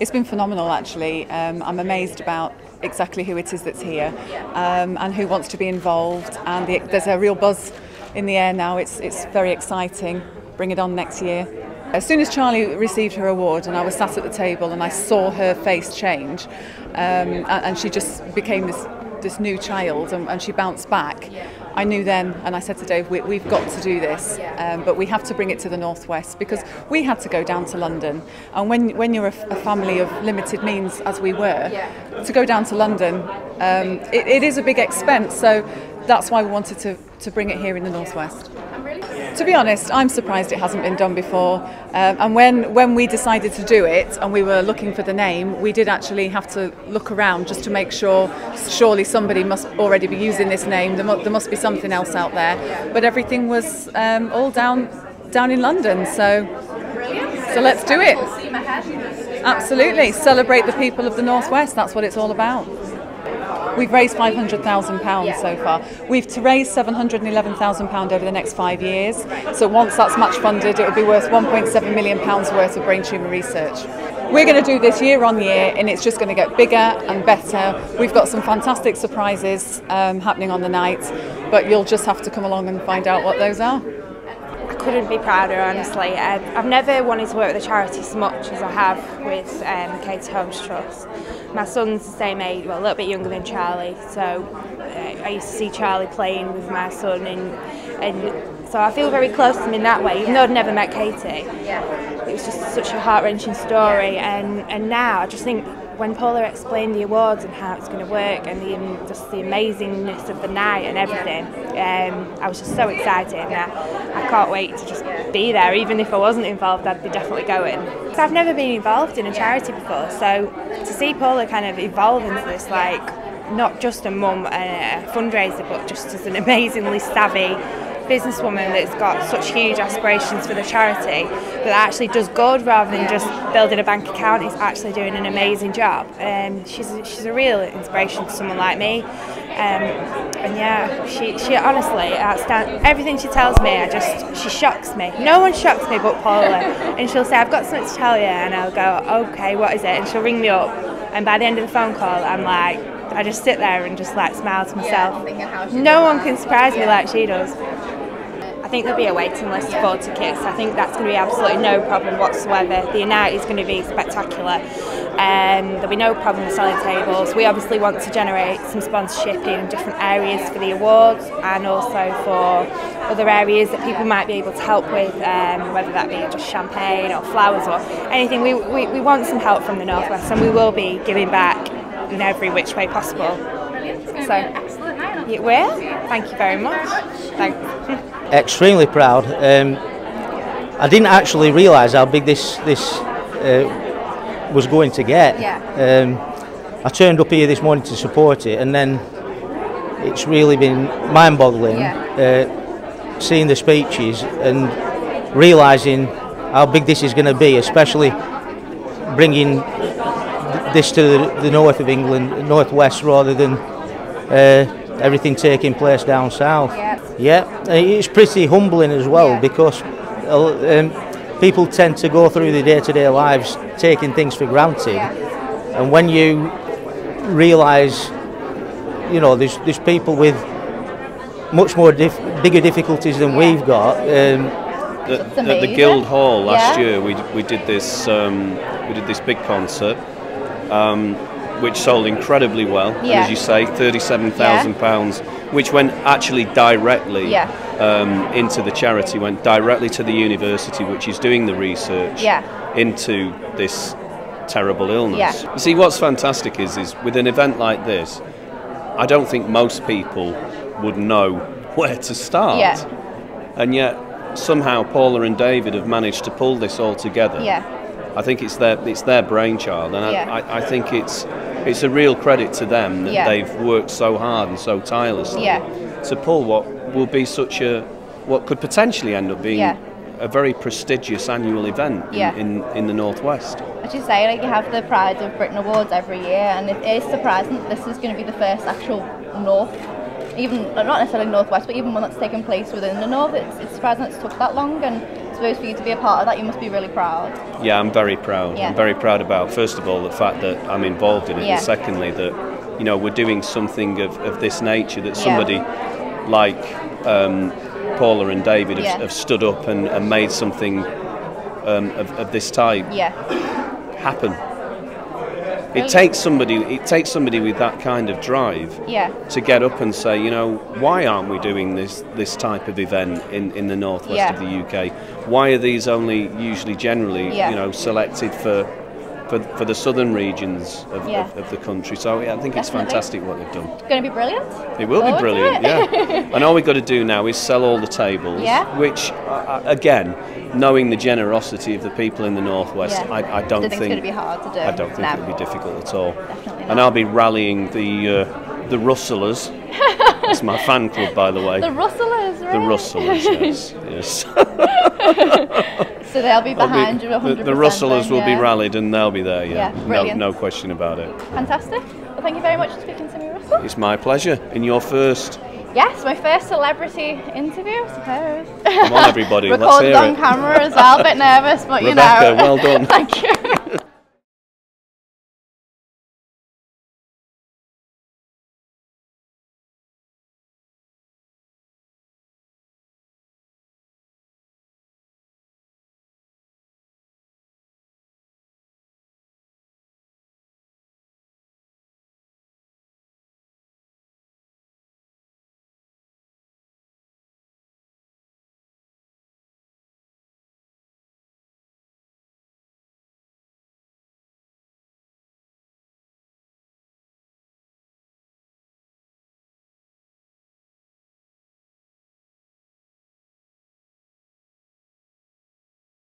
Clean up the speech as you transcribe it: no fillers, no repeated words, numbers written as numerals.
It's been phenomenal, actually. I'm amazed about exactly who it is that's here and who wants to be involved. And there's a real buzz in the air now. It's very exciting. Bring it on next year. As soon as Charlie received her award and I was sat at the table and I saw her face change, and she just became this new child and she bounced back, I knew then, and I said to Dave, we've got to do this, but we have to bring it to the Northwest, because we had to go down to London, and when you're a family of limited means, as we were, to go down to London, it is a big expense, so that's why we wanted to bring it here in the Northwest. To be honest, I'm surprised it hasn't been done before, and when we decided to do it and we were looking for the name, we did actually have to look around just to make sure, surely somebody must already be using this name, there must be something else out there, but everything was all down in London, so let's do it. Absolutely, celebrate the people of the Northwest, that's what it's all about. We've raised £500,000 so far. We've to raise £711,000 over the next 5 years. So once that's match funded, it will be worth £1.7 million worth of brain tumour research. We're going to do this year on year, and it's just going to get bigger and better. We've got some fantastic surprises happening on the night, but you'll just have to come along and find out what those are. I couldn't be prouder, honestly. I've never wanted to work with a charity so much as I have with the Katy Homes Trust. My son's the same age, well, a little bit younger than Charlie, so I used to see Charlie playing with my son, and so I feel very close to him in that way, even though I'd never met Katy. It was just such a heart-wrenching story, and now I just think when Paula explained the awards and how it's going to work and just the amazingness of the night and everything, I was just so excited, and I can't wait to just be there. Even if I wasn't involved, I'd be definitely going. So I've never been involved in a charity before, so to see Paula kind of evolve into this, like, not just a mum and a fundraiser, but just as an amazingly savvy businesswoman that's got such huge aspirations for the charity, that actually does good rather than just building a bank account, is actually doing an amazing job. She's a real inspiration to someone like me, and yeah, she honestly outstands everything she tells me. She shocks me. No one shocks me but Paula, and she'll say, I've got something to tell you, and I'll go, okay, what is it? And she'll ring me up, and by the end of the phone call I'm like, I just sit there and just like smile to myself. No one can surprise me like she does. I think there'll be a waiting list for tickets. I think that's going to be absolutely no problem whatsoever. The night is going to be spectacular. There'll be no problem with selling tables. We obviously want to generate some sponsorship in different areas for the awards, and also for other areas that people might be able to help with, whether that be just champagne or flowers or anything. We want some help from the Northwest, and we will be giving back in every which way possible. So, it will. Thank you very much. Thanks. Extremely proud. I didn't actually realise how big this was going to get. I turned up here this morning to support it, and then it's really been mind-boggling seeing the speeches and realising how big this is going to be, especially bringing this to the north of England, northwest, rather than everything taking place down south. Yeah, it's pretty humbling as well, because people tend to go through their day-to-day lives taking things for granted, and when you realise, you know, there's people with much more bigger difficulties than we've got. At the Guildhall last year, we did this big concert, which sold incredibly well. And as you say, £37,000, which went actually directly into the charity, went directly to the university, which is doing the research into this terrible illness. You see, what's fantastic is with an event like this, I don't think most people would know where to start. And yet, somehow Paula and David have managed to pull this all together. I think it's their brainchild, and I think it's a real credit to them that they've worked so hard and so tirelessly to pull what will be what could potentially end up being a very prestigious annual event in the Northwest. As you say, like, you have the Pride of Britain Awards every year, and it is surprising that this is going to be the first actual North, even not necessarily Northwest, but even one that's taken place within the North. It's surprising it's took that long, and it's suppose for you to be a part of that, you must be really proud. Yeah, I'm very proud. Yeah. I'm very proud about, first of all, the fact that I'm involved in it, and secondly, that we're doing something of this nature, that somebody like Paula and David have stood up and made something of this type happen. It takes somebody with that kind of drive to get up and say, why aren't we doing this type of event in the northwest of the UK? Why are these only usually generally selected for the southern regions of the country? So I think it's fantastic what they've done. It's going to be brilliant. It will be brilliant, And all we've got to do now is sell all the tables, which again, knowing the generosity of the people in the northwest, I don't think it's going to be hard to do. I don't think it'll be difficult at all. Definitely not. And I'll be rallying the Russellers. It's my fan club, by the way. The Russellers, right? The Russellers, yes. So they'll be behind you 100%. The Russellers will be rallied and they'll be there, brilliant. No question about it. Fantastic. Well, thank you very much for speaking to me, Russell. It's my pleasure. In your first... Yes, my first celebrity interview, I suppose. Come on, everybody, let's hear Recorded on camera as well, a bit nervous, but Rebecca, well done. Thank you.